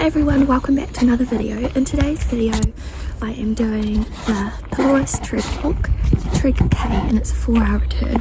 Hi everyone, welcome back to another video. In today's video I am doing the Trig Trig K, and it's a 4-hour return.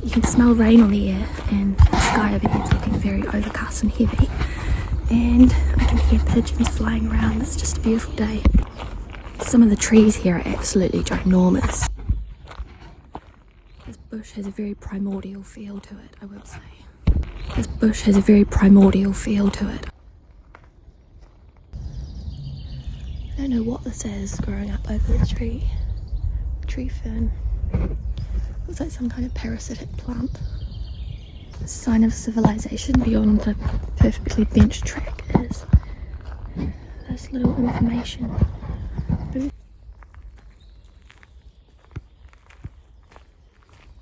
You can smell rain on the air and the sky overhead's looking very overcast and heavy, and I can hear pigeons flying around. It's just a beautiful day. Some of the trees here are absolutely ginormous. This bush has a very primordial feel to it, I will say. This bush has a very primordial feel to it. I don't know what this is growing up over the tree. Tree fern. Looks like some kind of parasitic plant. A sign of civilization beyond the perfectly benched track is this little information booth.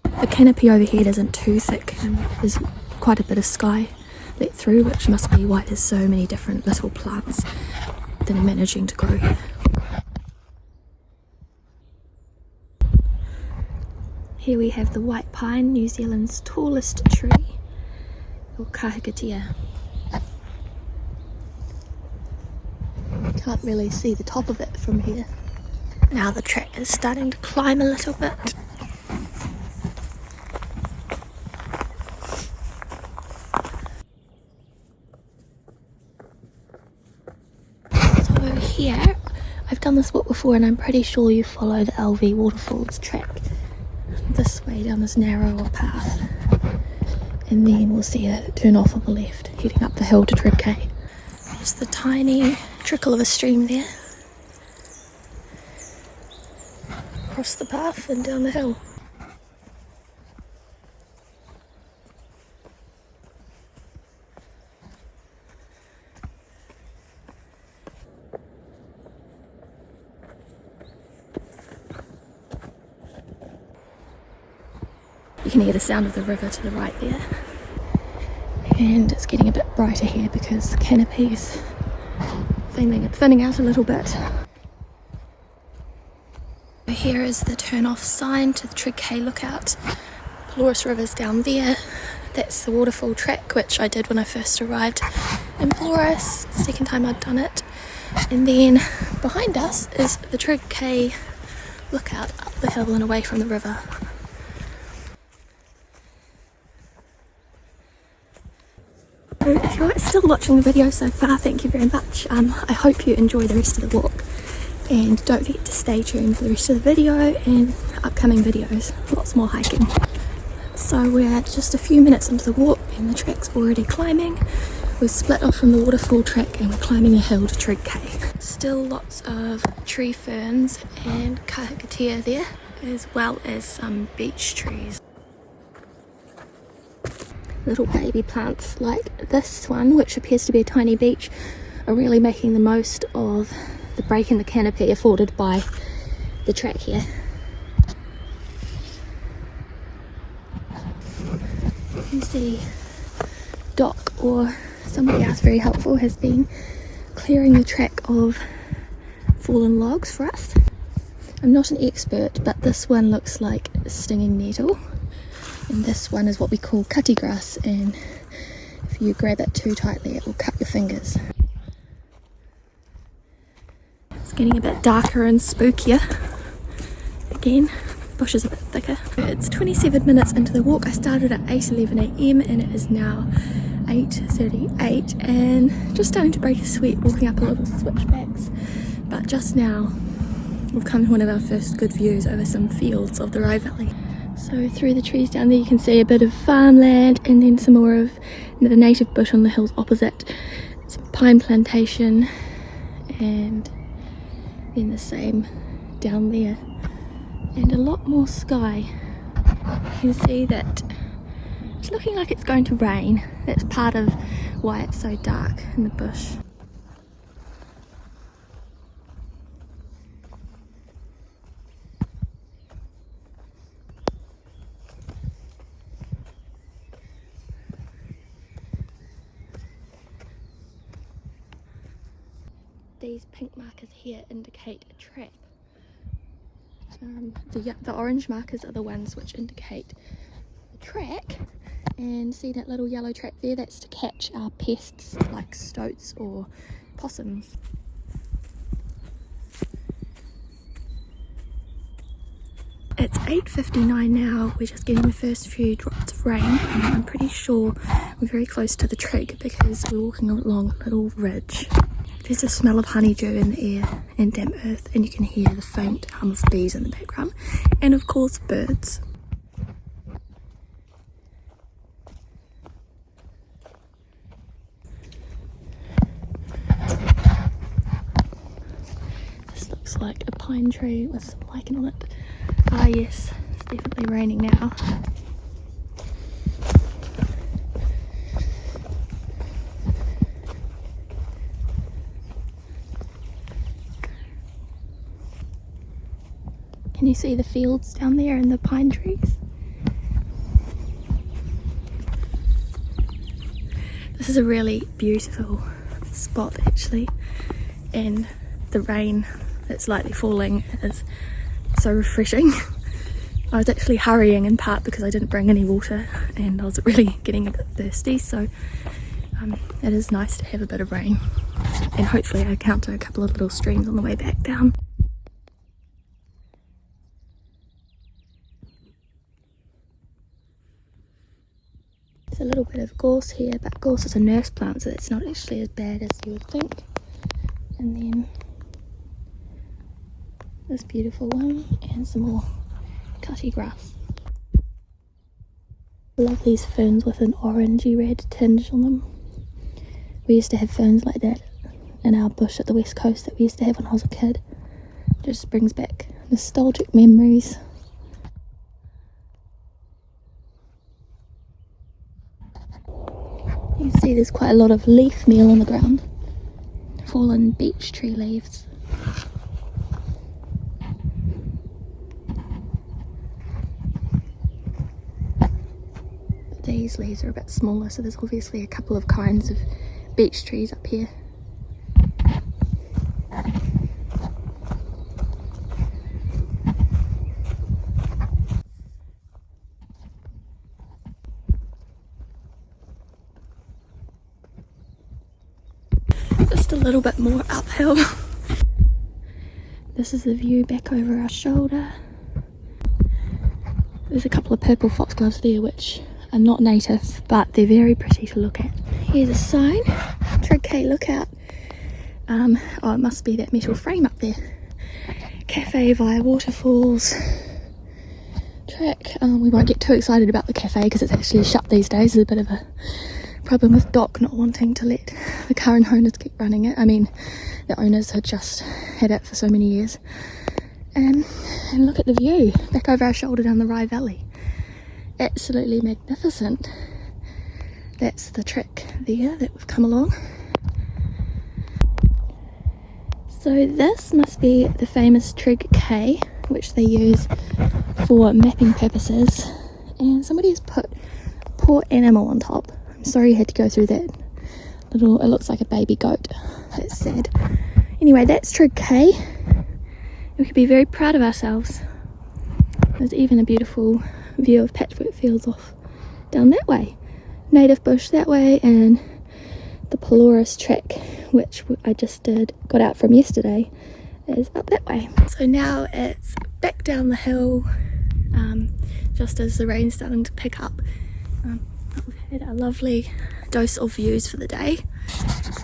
The canopy overhead isn't too thick and there's quite a bit of sky let through, which must be why there's so many different little plants that are managing to grow here. Here we have the white pine, New Zealand's tallest tree, or kahikatea. Can't really see the top of it from here. Now the track is starting to climb a little bit. So here, I've done this walk before and I'm pretty sure you follow the Alluvial Waterfall's track this way down this narrower path, and then we'll see a turn off on the left heading up the hill to Trig K. There's the tiny trickle of a stream there across the path and down the hill. You can hear the sound of the river to the right there, and it's getting a bit brighter here because the canopy's thinning out a little bit. Here is the turn off sign to the Trig K Lookout. Pelorus River's down there. That's the Waterfall track, which I did when I first arrived in Pelorus, second time I'd done it. And then behind us is the Trig K Lookout up the hill and away from the river. If you're still watching the video so far, thank you very much. I hope you enjoy the rest of the walk, and don't forget to stay tuned for the rest of the video and upcoming videos. Lots more hiking. So we're just a few minutes into the walk and the track's already climbing. We've split off from the Waterfall track and we're climbing a hill to Trig K. Still lots of tree ferns and kahikatea there, as well as some beech trees. Little baby plants like this one, which appears to be a tiny beech, are really making the most of the break in the canopy afforded by the track here. You can see Doc, or somebody else very helpful, has been clearing the track of fallen logs for us. I'm not an expert, but this one looks like a stinging nettle. And this one is what we call cutty grass, and if you grab it too tightly it will cut your fingers. It's getting a bit darker and spookier. Again, the bush is a bit thicker. It's 27 minutes into the walk. I started at 8:11 AM and it is now 8:38, and just starting to break a sweat walking up a little switchbacks. But just now we've come to one of our first good views over some fields of the Rye Valley. So through the trees down there you can see a bit of farmland, and then some more of the native bush on the hills opposite, some pine plantation, and then the same down there, and a lot more sky. You can see that it's looking like it's going to rain. That's part of why it's so dark in the bush. These pink markers here indicate a trap. The orange markers are the ones which indicate the track, And see that little yellow trap there? That's to catch pests like stoats or possums. It's 8:59 now. We're just getting the first few drops of rain, and I'm pretty sure we're very close to the Trig because we're walking along a little ridge. There's a smell of honeydew in the air and damp earth, and you can hear the faint hum of bees in the background, and of course birds. This looks like a pine tree with some lichen on it. Ah yes, it's definitely raining now. Can you see the fields down there and the pine trees? This is a really beautiful spot actually, and the rain that's lightly falling is so refreshing. I was actually hurrying in part because I didn't bring any water and I was really getting a bit thirsty, so it is nice to have a bit of rain, and hopefully I encounter a couple of little streams on the way back down. There's a little bit of gorse here, but gorse is a nurse plant, so it's not actually as bad as you would think. And then this beautiful one, and some more cutty grass. I love these ferns with an orangey red tinge on them. We used to have ferns like that in our bush at the west coast that we used to have when I was a kid. It just brings back nostalgic memories. You can see there's quite a lot of leaf meal on the ground. Fallen beech tree leaves. But these leaves are a bit smaller, so there's obviously a couple of kinds of beech trees up here. Just a little bit more uphill. This is the view back over our shoulder. There's a couple of purple foxgloves there which are not native, but they're very pretty to look at. Here's a sign, Trig K Lookout. Oh, it must be that metal frame up there. Cafe via Waterfalls. Track. We won't get too excited about the cafe because it's actually shut these days. There's a bit of a problem with Doc not wanting to let the current owners keep running it. I mean, the owners had just had it for so many years. And look at the view back over our shoulder down the Rye Valley. Absolutely magnificent. That's the track there that we've come along. So this must be the famous Trig K, which they use for mapping purposes. And somebody has put a poor animal on top. I'm sorry you had to go through that little, it looks like a baby goat. That's sad. Anyway, that's Trig K. We could be very proud of ourselves. There's even a beautiful view of patchwork fields off down that way. Native bush that way, and the Pelorus track, which I just got out from yesterday, is up that way. So now it's back down the hill, just as the rain's starting to pick up. We've had a lovely dose of views for the day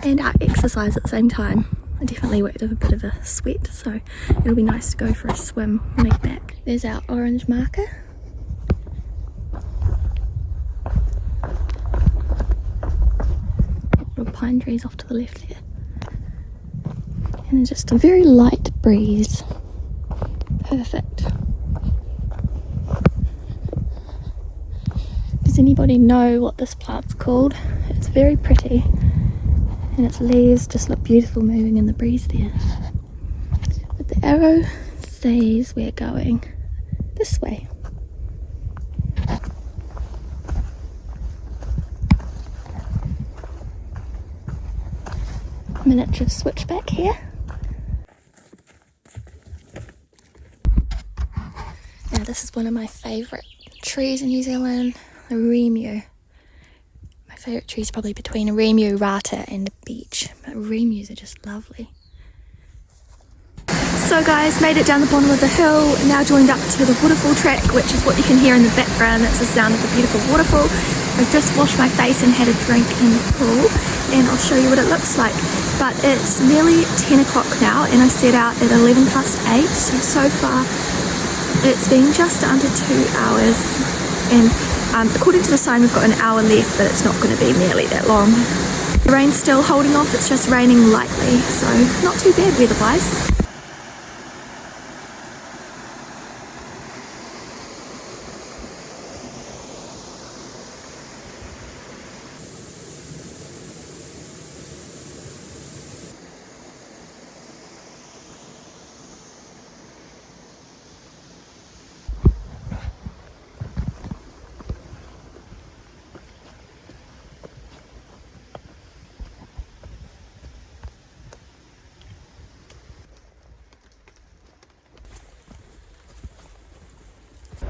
and our exercise at the same time. I definitely worked up a bit of a sweat, so it'll be nice to go for a swim when I get back. There's our orange marker. Little pine trees off to the left there. And just a very light breeze. Perfect. Does anybody know what this plant's called? It's very pretty, and its leaves just look beautiful moving in the breeze there. But the arrow says we're going this way. Miniature switchback here. Now this is one of my favourite trees in New Zealand. a Remu. My favourite tree is probably between a Remu, Rata and a beech. But Remus are just lovely. So guys, made it down the bottom of the hill, now joined up to the waterfall track, which is what you can hear in the background. That's the sound of the beautiful waterfall. I've just washed my face and had a drink in the pool, and I'll show you what it looks like. But it's nearly 10 o'clock now, and I set out at 8:11, so far it's been just under 2 hours, and according to the sign we've got an hour left, but it's not going to be nearly that long. The rain's still holding off, it's just raining lightly, so not too bad weather-wise.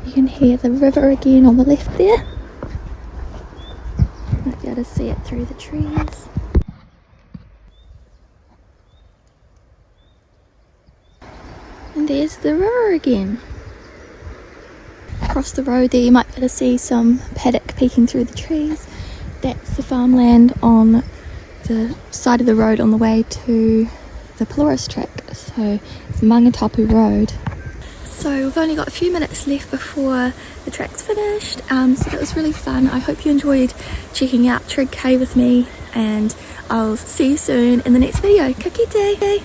You can hear the river again on the left there. Might be able to see it through the trees. And there's the river again. Across the road there you might be able to see some paddock peeking through the trees. That's the farmland on the side of the road on the way to the Pelorus track. So it's Mangatapu Road. So we've only got a few minutes left before the track's finished, so that was really fun. I hope you enjoyed checking out Trig K with me, and I'll see you soon in the next video. Ka kite!